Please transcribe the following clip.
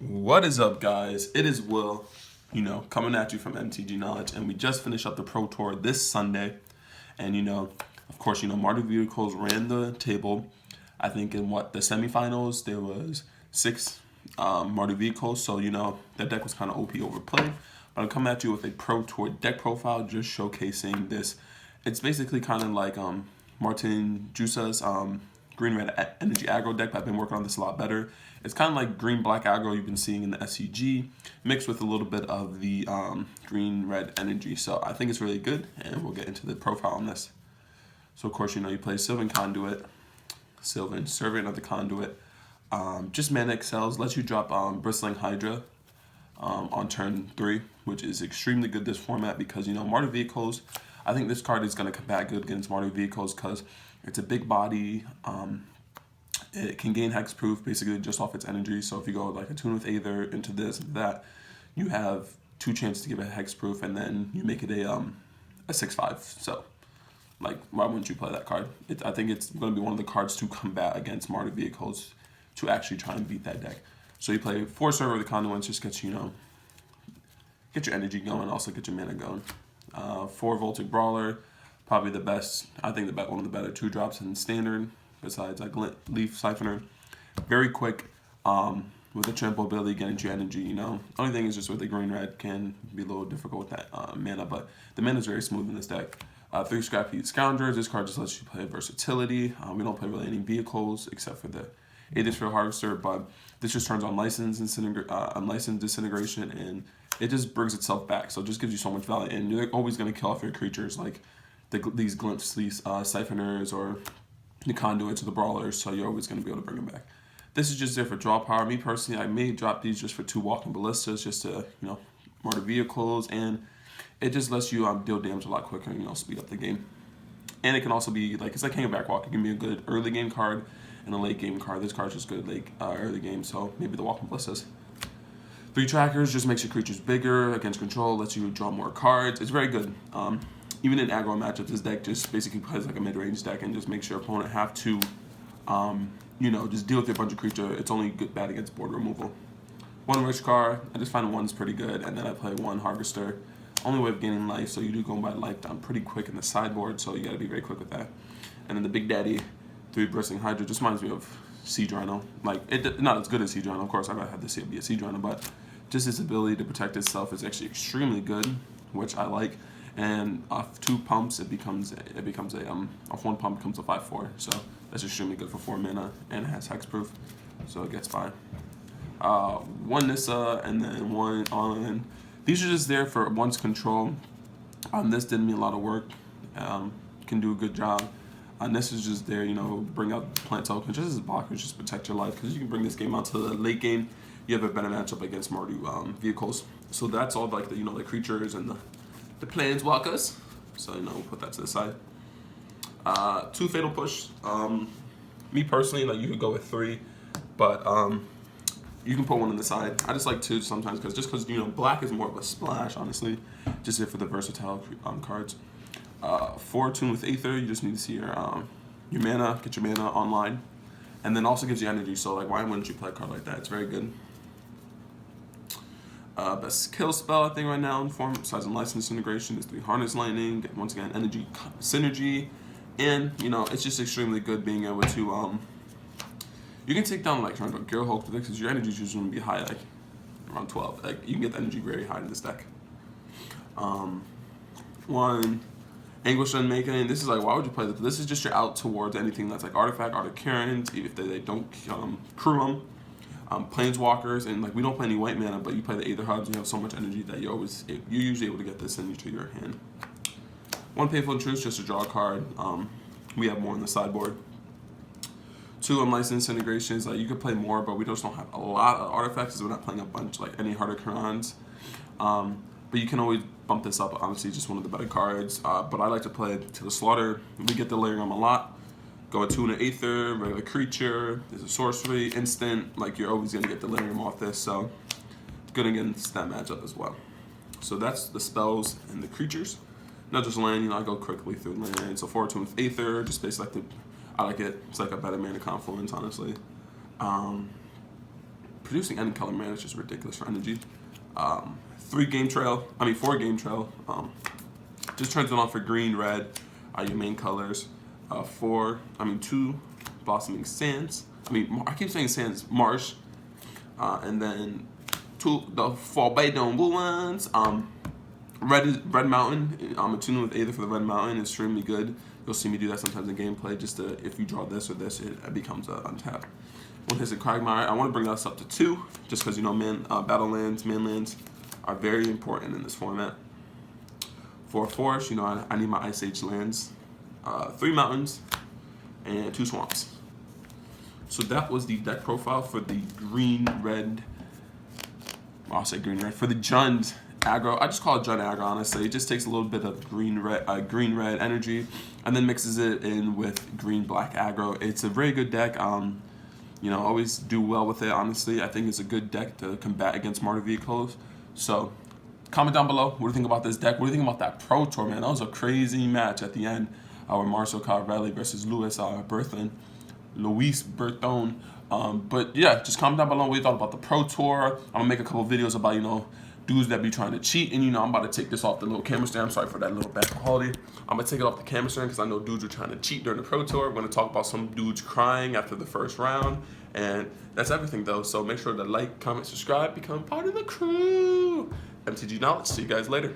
What is up, guys? It is Will, coming at you from MTG Knowledge, and we just finished up the Pro Tour this Sunday. And, of course, Mardu Vehicles ran the table. I think in the semifinals, there was six Mardu Vehicles, so, that deck was kind of OP overplayed. But I'm coming at you with a Pro Tour deck profile, just showcasing this. It's basically kind of like Martin Jusa's green-red energy aggro deck, but I've been working on this a lot better. It's kind of like green-black aggro you've been seeing in the SCG, mixed with a little bit of the green-red energy. So I think it's really good, and we'll get into the profile on this. So of course, you play Sylvan Conduit, Sylvan, Servant of the Conduit. Just mana excels, lets you drop Bristling Hydra on turn 3, which is extremely good this format because, Mardu Vehicles, I think this card is going to combat good against Mardu Vehicles because it's a big body. It can gain hexproof basically just off its energy. So if you go like a tune with Aether into this and that, you have 2 chances to give it hexproof, and then you make it a 6/5. So like, why wouldn't you play that card? I think it's going to be one of the cards to combat against Mardu Vehicles to actually try and beat that deck. So you play 4 Server of the Conduits, just gets get your energy going, also get your mana going. 4 Voltic Brawler, probably the best. I think one of the better 2-drops in Standard, besides like Leaf Siphoner. Very quick, with the trample ability, getting your energy. Only thing is just with the green-red can be a little difficult with that mana, but the mana is very smooth in this deck. 3 Scrappy Scoundrels. This card just lets you play versatility. We don't play really any vehicles except for the Aether Harvester, but this just turns on License Disintegration, and it just brings itself back. So it just gives you so much value, and you're always going to kill off your creatures like these Glimpse, these Siphoners, or the Conduits or the Brawlers, so you're always going to be able to bring them back. This is just there for draw power. Me personally, I may drop these just for 2 Walking Ballistas, just to, Mardu Vehicles, and it just lets you deal damage a lot quicker and, speed up the game. And it can also be, it's like Hanging Backwalk. It can be a good early game card and a late game card. This card's just good early game, so maybe the Walking Ballistas. 3 Trackers just makes your creatures bigger against control, lets you draw more cards. It's very good. Even in aggro matchups, this deck just basically plays like a mid-range deck and just makes your opponent have to, just deal with a bunch of creature. It's only bad against board removal. 1 Rich card, I just find 1's pretty good, and then I play 1 Harvester. Only way of gaining life, so you do go by life down pretty quick in the sideboard, so you gotta be very quick with that. And then the Big Daddy, 3 Bristling Hydra, just reminds me of Siege Rhino. Not as good as Siege Rhino, of course, I'd rather have this be a Siege Rhino, but just its ability to protect itself is actually extremely good, which I like. And off 2 pumps, it becomes off 1 pump becomes a 5/4. So that's extremely good for 4 mana, and it has hexproof, so it gets by. 1 Nissa, and then 1 on. These are just there for one's control. This didn't mean a lot of work. Can do a good job. This is just there, bring out plant tokens just as blockers, just protect your life, because you can bring this game out to the late game. You have a better matchup against Mardu Vehicles. So that's all like the creatures and the planeswalkers. So we'll put that to the side. 2 Fatal Push. Me personally, you could go with 3, but you can put 1 on the side. I just like 2 sometimes because black is more of a splash, honestly, just here for the versatile cards. 4 Tune with Aether. You just need to see your mana, get your mana online, and then also gives you energy. So why wouldn't you play a card like that? It's very good. Best kill spell I think right now in form, besides License Integration, is 3 Harness Lightning. Once again, energy synergy, and it's just extremely good being able to you can take down Gear Hulk because your energy is usually going to be high, around 12. You can get the energy very high in this deck. 1 Anguish Unmaking. This is why would you play this? This is just your out towards anything that's Artifact, Current, if they don't crew them. Planeswalkers, and we don't play any white mana, but you play the Aether Hubs, and you have so much energy that you're usually able to get this into your hand. 1 Painful Truce, just to draw a card. We have more on the sideboard. 2 Unlicensed Integrations, you could play more, but we just don't have a lot of artifacts, so we're not playing a bunch any Heart of Khorans. But you can always bump this up. Honestly, just one of the better cards. But I like to play to the Slaughter. We get the Delirium a lot. Go a 2 and an Aether, regular creature. There's a sorcery, instant. You're always gonna get Delirium off this, so good against that matchup as well. So that's the spells and the creatures. Not just land. I go quickly through land. So 4 2 with Aether, just basically I like it. It's a better mana confluence, honestly. producing any color, man, it's just ridiculous for energy. 4 game trail. Just turns it on for green, red are your main colors. 2 blossoming sands. I keep saying sands, marsh. And then 2 the fall bay dome blue ones. Red Mountain. I'm attuning with Aether for the Red Mountain. Extremely good. You'll see me do that sometimes in gameplay. Just if you draw this or this, it becomes untapped. One hits a Quagmire. I want to bring this up to 2, just because battle lands, man lands are very important in this format. For forest, I need my Ice Age lands, 3 mountains, and 2 swamps. So that was the deck profile for the green-red. I'll say green-red for the Jund Aggro. I just call it Jund Aggro, honestly. It just takes a little bit of green-red energy, and then mixes it in with green-black aggro. It's a very good deck. Always do well with it, honestly. I think it's a good deck to combat against mardu vehicles. So, comment down below. What do you think about this deck? What do you think about that Pro Tour, man? That was a crazy match at the end. Where Marcel Carvelli versus Luis Berthon. But yeah, just comment down below what you thought about the Pro Tour. I'm gonna make a couple videos about, dudes that be trying to cheat. And I'm about to take this off the little camera stand. I'm sorry for that little bad quality. I'm gonna take it off the camera stand because I know dudes are trying to cheat during the Pro Tour. We're gonna talk about some dudes crying after the first round. And that's everything though. So make sure to like, comment, subscribe, become part of the crew. MTG Knowledge. See you guys later.